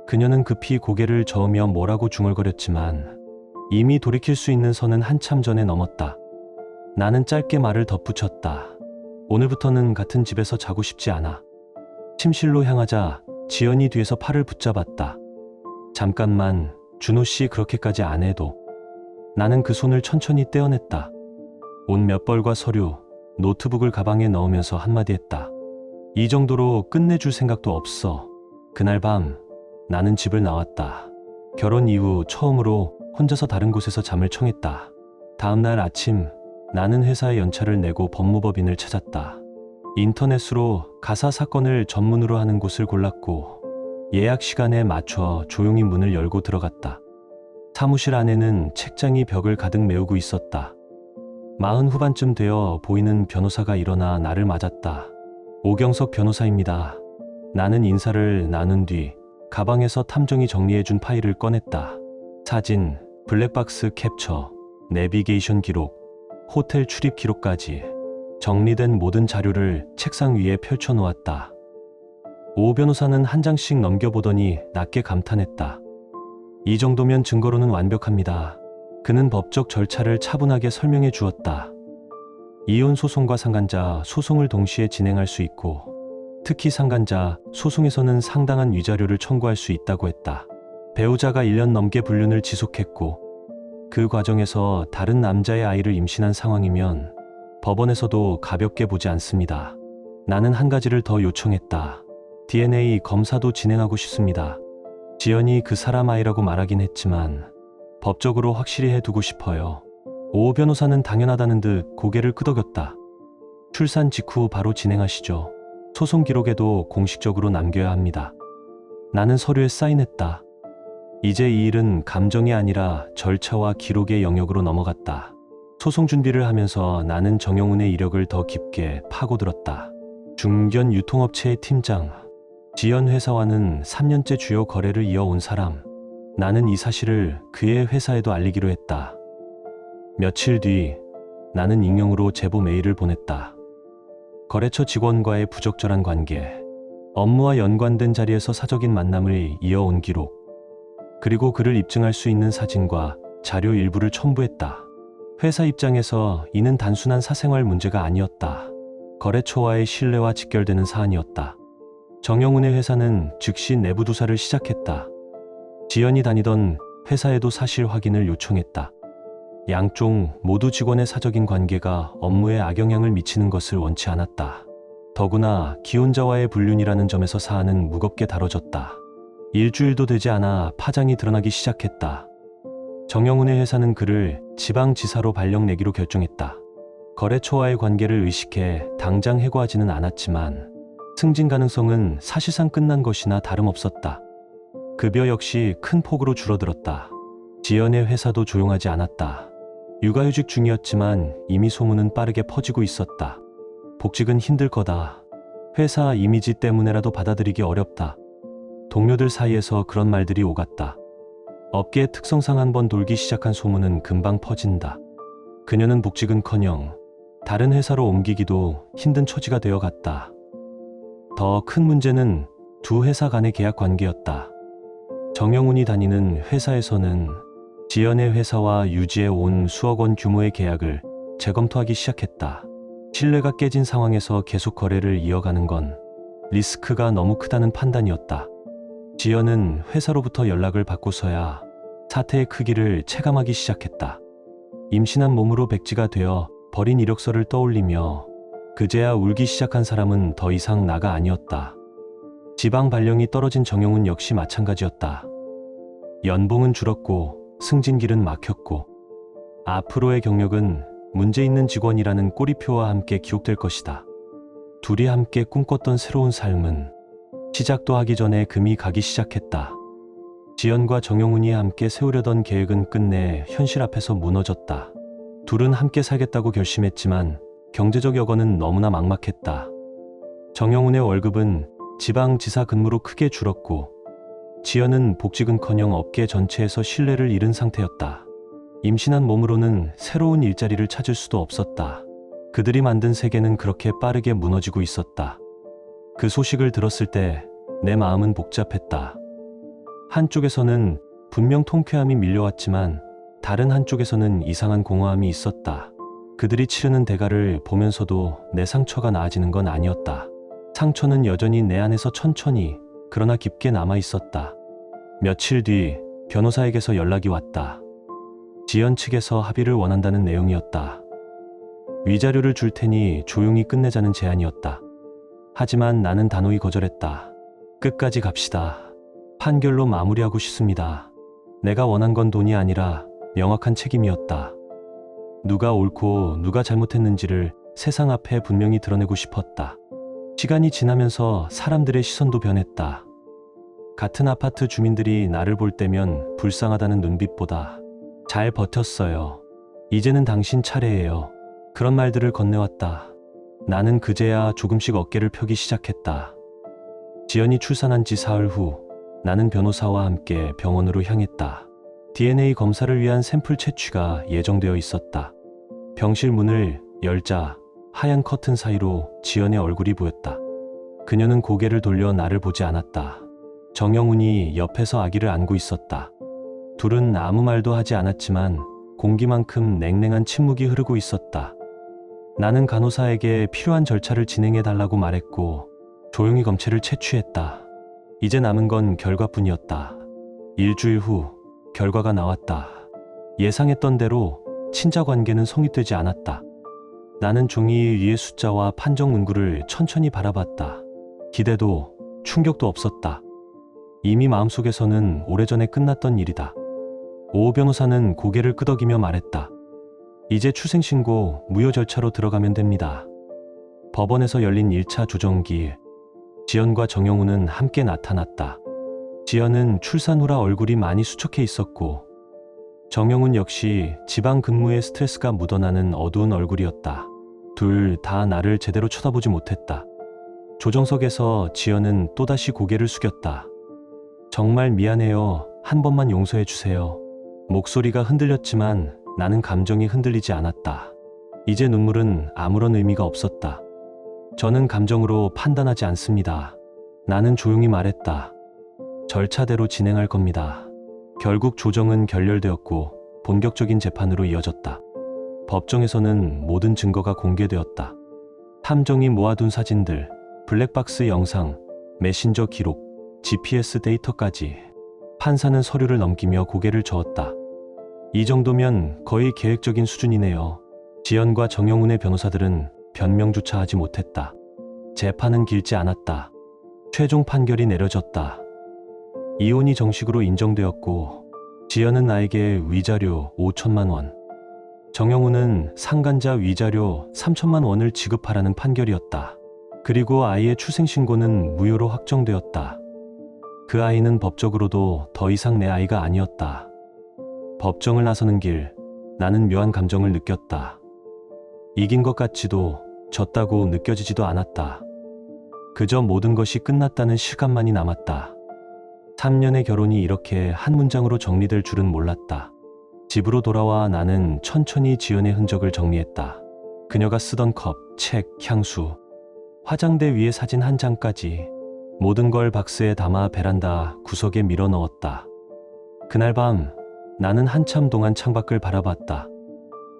그녀는 급히 고개를 저으며 뭐라고 중얼거렸지만 이미 돌이킬 수 있는 선은 한참 전에 넘었다. 나는 짧게 말을 덧붙였다. 오늘부터는 같은 집에서 자고 싶지 않아. 침실로 향하자 지연이 뒤에서 팔을 붙잡았다. 잠깐만, 준호 씨 그렇게까지 안 해도. 나는 그 손을 천천히 떼어냈다. 옷 몇 벌과 서류, 노트북을 가방에 넣으면서 한마디 했다. 이 정도로 끝내줄 생각도 없어. 그날 밤 나는 집을 나왔다. 결혼 이후 처음으로 혼자서 다른 곳에서 잠을 청했다. 다음 날 아침 나는 회사에 연차를 내고 법무법인을 찾았다. 인터넷으로 가사 사건을 전문으로 하는 곳을 골랐고 예약 시간에 맞춰 조용히 문을 열고 들어갔다. 사무실 안에는 책장이 벽을 가득 메우고 있었다. 40 후반쯤 되어 보이는 변호사가 일어나 나를 맞았다. 오경석 변호사입니다. 나는 인사를 나눈 뒤 가방에서 탐정이 정리해준 파일을 꺼냈다. 사진, 블랙박스 캡처, 내비게이션 기록, 호텔 출입 기록까지 정리된 모든 자료를 책상 위에 펼쳐놓았다. 오 변호사는 한 장씩 넘겨보더니 낮게 감탄했다. 이 정도면 증거로는 완벽합니다. 그는 법적 절차를 차분하게 설명해 주었다. 이혼 소송과 상간자 소송을 동시에 진행할 수 있고 특히 상간자 소송에서는 상당한 위자료를 청구할 수 있다고 했다. 배우자가 1년 넘게 불륜을 지속했고 그 과정에서 다른 남자의 아이를 임신한 상황이면 법원에서도 가볍게 보지 않습니다. 나는 한 가지를 더 요청했다. DNA 검사도 진행하고 싶습니다. 지연이 그 사람 아이라고 말하긴 했지만 법적으로 확실히 해두고 싶어요. 오 변호사는 당연하다는 듯 고개를 끄덕였다. 출산 직후 바로 진행하시죠. 소송 기록에도 공식적으로 남겨야 합니다. 나는 서류에 사인했다. 이제 이 일은 감정이 아니라 절차와 기록의 영역으로 넘어갔다. 소송 준비를 하면서 나는 정영훈의 이력을 더 깊게 파고들었다. 중견 유통업체의 팀장, 지연 회사와는 3년째 주요 거래를 이어온 사람. 나는 이 사실을 그의 회사에도 알리기로 했다. 며칠 뒤 나는 익명으로 제보 메일을 보냈다. 거래처 직원과의 부적절한 관계, 업무와 연관된 자리에서 사적인 만남을 이어온 기록, 그리고 그를 입증할 수 있는 사진과 자료 일부를 첨부했다. 회사 입장에서 이는 단순한 사생활 문제가 아니었다. 거래처와의 신뢰와 직결되는 사안이었다. 정영훈의 회사는 즉시 내부 조사를 시작했다. 지연이 다니던 회사에도 사실 확인을 요청했다. 양쪽 모두 직원의 사적인 관계가 업무에 악영향을 미치는 것을 원치 않았다. 더구나 기혼자와의 불륜이라는 점에서 사안은 무겁게 다뤄졌다. 일주일도 되지 않아 파장이 드러나기 시작했다. 정영훈의 회사는 그를 지방지사로 발령 내기로 결정했다. 거래처와의 관계를 의식해 당장 해고하지는 않았지만 승진 가능성은 사실상 끝난 것이나 다름없었다. 급여 역시 큰 폭으로 줄어들었다. 지연의 회사도 조용하지 않았다. 육아휴직 중이었지만 이미 소문은 빠르게 퍼지고 있었다. 복직은 힘들 거다. 회사 이미지 때문에라도 받아들이기 어렵다. 동료들 사이에서 그런 말들이 오갔다. 업계의 특성상 한번 돌기 시작한 소문은 금방 퍼진다. 그녀는 복직은커녕 다른 회사로 옮기기도 힘든 처지가 되어갔다. 더 큰 문제는 두 회사 간의 계약 관계였다. 정영훈이 다니는 회사에서는 지연의 회사와 유지해 온 수억 원 규모의 계약을 재검토하기 시작했다. 신뢰가 깨진 상황에서 계속 거래를 이어가는 건 리스크가 너무 크다는 판단이었다. 지연은 회사로부터 연락을 받고서야 사태의 크기를 체감하기 시작했다. 임신한 몸으로 백지가 되어 버린 이력서를 떠올리며 그제야 울기 시작한 사람은 더 이상 나가 아니었다. 지방 발령이 떨어진 정영훈 역시 마찬가지였다. 연봉은 줄었고 승진길은 막혔고 앞으로의 경력은 문제 있는 직원이라는 꼬리표와 함께 기록될 것이다. 둘이 함께 꿈꿨던 새로운 삶은 시작도 하기 전에 금이 가기 시작했다. 지연과 정영훈이 함께 세우려던 계획은 끝내 현실 앞에서 무너졌다. 둘은 함께 살겠다고 결심했지만 경제적 여건은 너무나 막막했다. 정영훈의 월급은 지방지사 근무로 크게 줄었고 지연은 복직은커녕 업계 전체에서 신뢰를 잃은 상태였다. 임신한 몸으로는 새로운 일자리를 찾을 수도 없었다. 그들이 만든 세계는 그렇게 빠르게 무너지고 있었다. 그 소식을 들었을 때 내 마음은 복잡했다. 한쪽에서는 분명 통쾌함이 밀려왔지만 다른 한쪽에서는 이상한 공허함이 있었다. 그들이 치르는 대가를 보면서도 내 상처가 나아지는 건 아니었다. 상처는 여전히 내 안에서 천천히 그러나 깊게 남아 있었다. 며칠 뒤 변호사에게서 연락이 왔다. 지연 측에서 합의를 원한다는 내용이었다. 위자료를 줄 테니 조용히 끝내자는 제안이었다. 하지만 나는 단호히 거절했다. 끝까지 갑시다. 판결로 마무리하고 싶습니다. 내가 원한 건 돈이 아니라 명확한 책임이었다. 누가 옳고 누가 잘못했는지를 세상 앞에 분명히 드러내고 싶었다. 시간이 지나면서 사람들의 시선도 변했다. 같은 아파트 주민들이 나를 볼 때면 불쌍하다는 눈빛보다 잘 버텼어요. 이제는 당신 차례예요. 그런 말들을 건네왔다. 나는 그제야 조금씩 어깨를 펴기 시작했다. 지연이 출산한 지 사흘 후 나는 변호사와 함께 병원으로 향했다. DNA 검사를 위한 샘플 채취가 예정되어 있었다. 병실 문을 열자 하얀 커튼 사이로 지연의 얼굴이 보였다. 그녀는 고개를 돌려 나를 보지 않았다. 정영훈이 옆에서 아기를 안고 있었다. 둘은 아무 말도 하지 않았지만 공기만큼 냉랭한 침묵이 흐르고 있었다. 나는 간호사에게 필요한 절차를 진행해 달라고 말했고 조용히 검체를 채취했다. 이제 남은 건 결과뿐이었다. 일주일 후 결과가 나왔다. 예상했던 대로 친자 관계는 성립되지 않았다. 나는 종이 위의 숫자와 판정 문구를 천천히 바라봤다. 기대도 충격도 없었다. 이미 마음속에서는 오래전에 끝났던 일이다. 오 변호사는 고개를 끄덕이며 말했다. 이제 출생신고 무효 절차로 들어가면 됩니다. 법원에서 열린 1차 조정기일 지연과 정영훈은 함께 나타났다. 지연은 출산 후라 얼굴이 많이 수척해 있었고 정영훈 역시 지방 근무의 스트레스가 묻어나는 어두운 얼굴이었다. 둘 다 나를 제대로 쳐다보지 못했다. 조정석에서 지연은 또다시 고개를 숙였다. 정말 미안해요. 한 번만 용서해 주세요. 목소리가 흔들렸지만 나는 감정이 흔들리지 않았다. 이제 눈물은 아무런 의미가 없었다. 저는 감정으로 판단하지 않습니다. 나는 조용히 말했다. 절차대로 진행할 겁니다. 결국 조정은 결렬되었고 본격적인 재판으로 이어졌다. 법정에서는 모든 증거가 공개되었다. 탐정이 모아둔 사진들, 블랙박스 영상, 메신저 기록, GPS 데이터까지. 판사는 서류를 넘기며 고개를 저었다. 이 정도면 거의 계획적인 수준이네요. 지연과 정영훈의 변호사들은 변명조차 하지 못했다. 재판은 길지 않았다. 최종 판결이 내려졌다. 이혼이 정식으로 인정되었고 지연은 나에게 위자료 5천만 원, 정영훈은 상간자 위자료 3천만 원을 지급하라는 판결이었다. 그리고 아이의 출생신고는 무효로 확정되었다. 그 아이는 법적으로도 더 이상 내 아이가 아니었다. 법정을 나서는 길, 나는 묘한 감정을 느꼈다. 이긴 것 같지도 졌다고 느껴지지도 않았다. 그저 모든 것이 끝났다는 실감만이 남았다. 3년의 결혼이 이렇게 한 문장으로 정리될 줄은 몰랐다. 집으로 돌아와 나는 천천히 지연의 흔적을 정리했다. 그녀가 쓰던 컵, 책, 향수, 화장대 위에 사진 한 장까지 모든 걸 박스에 담아 베란다 구석에 밀어 넣었다. 그날 밤 나는 한참 동안 창밖을 바라봤다.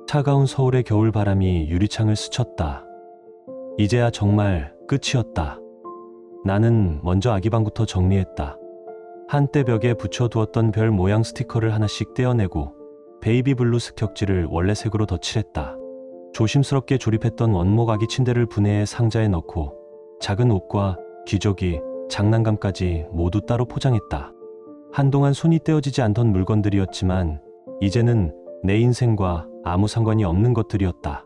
차가운 서울의 겨울바람이 유리창을 스쳤다. 이제야 정말 끝이었다. 나는 먼저 아기방부터 정리했다. 한때 벽에 붙여두었던 별 모양 스티커를 하나씩 떼어내고 베이비블루 습격지를 원래 색으로 덧칠했다. 조심스럽게 조립했던 원목 아기 침대를 분해해 상자에 넣고 작은 옷과 기저귀, 장난감까지 모두 따로 포장했다. 한동안 손이 떼어지지 않던 물건들이었지만 이제는 내 인생과 아무 상관이 없는 것들이었다.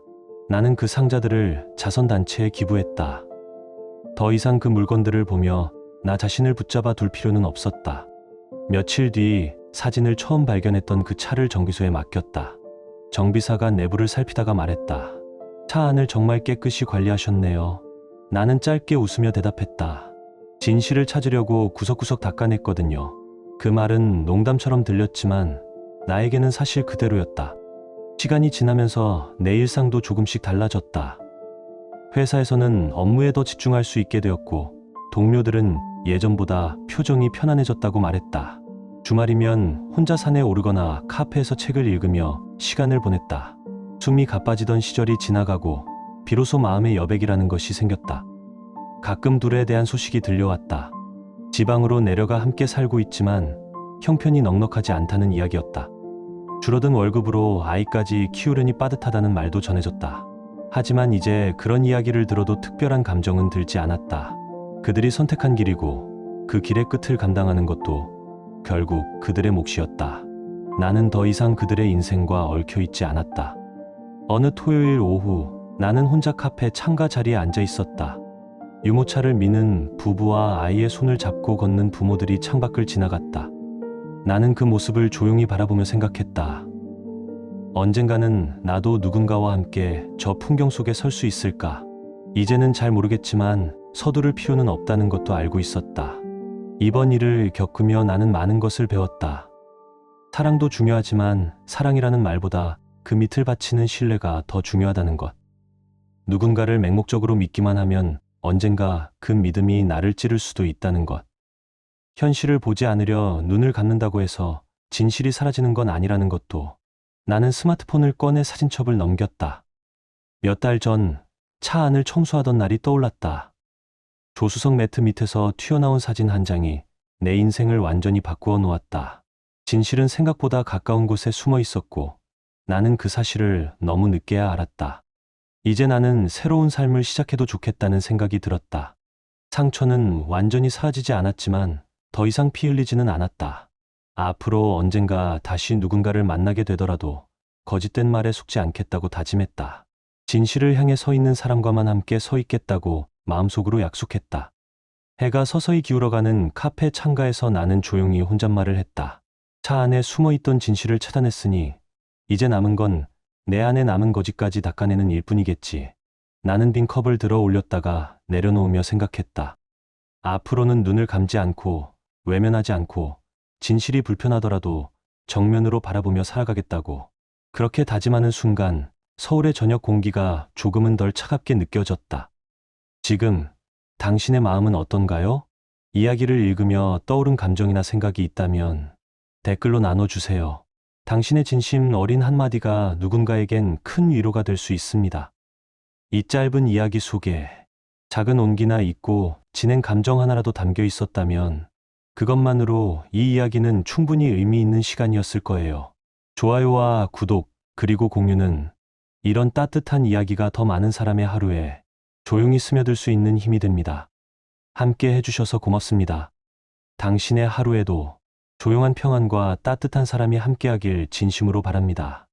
나는 그 상자들을 자선단체에 기부했다. 더 이상 그 물건들을 보며 나 자신을 붙잡아 둘 필요는 없었다. 며칠 뒤 사진을 처음 발견했던 그 차를 정비소에 맡겼다. 정비사가 내부를 살피다가 말했다. 차 안을 정말 깨끗이 관리하셨네요. 나는 짧게 웃으며 대답했다. 진실을 찾으려고 구석구석 닦아냈거든요. 그 말은 농담처럼 들렸지만 나에게는 사실 그대로였다. 시간이 지나면서 내 일상도 조금씩 달라졌다. 회사에서는 업무에 더 집중할 수 있게 되었고, 동료들은 예전보다 표정이 편안해졌다고 말했다. 주말이면 혼자 산에 오르거나 카페에서 책을 읽으며 시간을 보냈다. 숨이 가빠지던 시절이 지나가고 비로소 마음의 여백이라는 것이 생겼다. 가끔 둘에 대한 소식이 들려왔다. 지방으로 내려가 함께 살고 있지만 형편이 넉넉하지 않다는 이야기였다. 줄어든 월급으로 아이까지 키우려니 빠듯하다는 말도 전해졌다. 하지만 이제 그런 이야기를 들어도 특별한 감정은 들지 않았다. 그들이 선택한 길이고 그 길의 끝을 감당하는 것도 결국 그들의 몫이었다. 나는 더 이상 그들의 인생과 얽혀 있지 않았다. 어느 토요일 오후 나는 혼자 카페 창가 자리에 앉아 있었다. 유모차를 미는 부부와 아이의 손을 잡고 걷는 부모들이 창밖을 지나갔다. 나는 그 모습을 조용히 바라보며 생각했다. 언젠가는 나도 누군가와 함께 저 풍경 속에 설 수 있을까? 이제는 잘 모르겠지만 서두를 필요는 없다는 것도 알고 있었다. 이번 일을 겪으며 나는 많은 것을 배웠다. 사랑도 중요하지만 사랑이라는 말보다 그 밑을 바치는 신뢰가 더 중요하다는 것. 누군가를 맹목적으로 믿기만 하면 언젠가 그 믿음이 나를 찌를 수도 있다는 것. 현실을 보지 않으려 눈을 감는다고 해서 진실이 사라지는 건 아니라는 것도. 나는 스마트폰을 꺼내 사진첩을 넘겼다. 몇 달 전 차 안을 청소하던 날이 떠올랐다. 조수석 매트 밑에서 튀어나온 사진 한 장이 내 인생을 완전히 바꾸어 놓았다. 진실은 생각보다 가까운 곳에 숨어 있었고 나는 그 사실을 너무 늦게야 알았다. 이제 나는 새로운 삶을 시작해도 좋겠다는 생각이 들었다. 상처는 완전히 사라지지 않았지만 더 이상 피 흘리지는 않았다. 앞으로 언젠가 다시 누군가를 만나게 되더라도 거짓된 말에 속지 않겠다고 다짐했다. 진실을 향해 서 있는 사람과만 함께 서 있겠다고 마음속으로 약속했다. 해가 서서히 기울어가는 카페 창가에서 나는 조용히 혼잣말을 했다. 차 안에 숨어있던 진실을 찾아냈으니 이제 남은 건 내 안에 남은 거짓까지 닦아내는 일뿐이겠지. 나는 빈 컵을 들어 올렸다가 내려놓으며 생각했다. 앞으로는 눈을 감지 않고 외면하지 않고 진실이 불편하더라도 정면으로 바라보며 살아가겠다고. 그렇게 다짐하는 순간 서울의 저녁 공기가 조금은 덜 차갑게 느껴졌다. 지금 당신의 마음은 어떤가요? 이야기를 읽으며 떠오른 감정이나 생각이 있다면 댓글로 나눠주세요. 당신의 진심 어린 한마디가 누군가에겐 큰 위로가 될 수 있습니다. 이 짧은 이야기 속에 작은 온기나 있고 진행 감정 하나라도 담겨 있었다면 그것만으로 이 이야기는 충분히 의미 있는 시간이었을 거예요. 좋아요와 구독 그리고 공유는 이런 따뜻한 이야기가 더 많은 사람의 하루에 조용히 스며들 수 있는 힘이 됩니다. 함께 해주셔서 고맙습니다. 당신의 하루에도 조용한 평안과 따뜻한 사람이 함께하길 진심으로 바랍니다.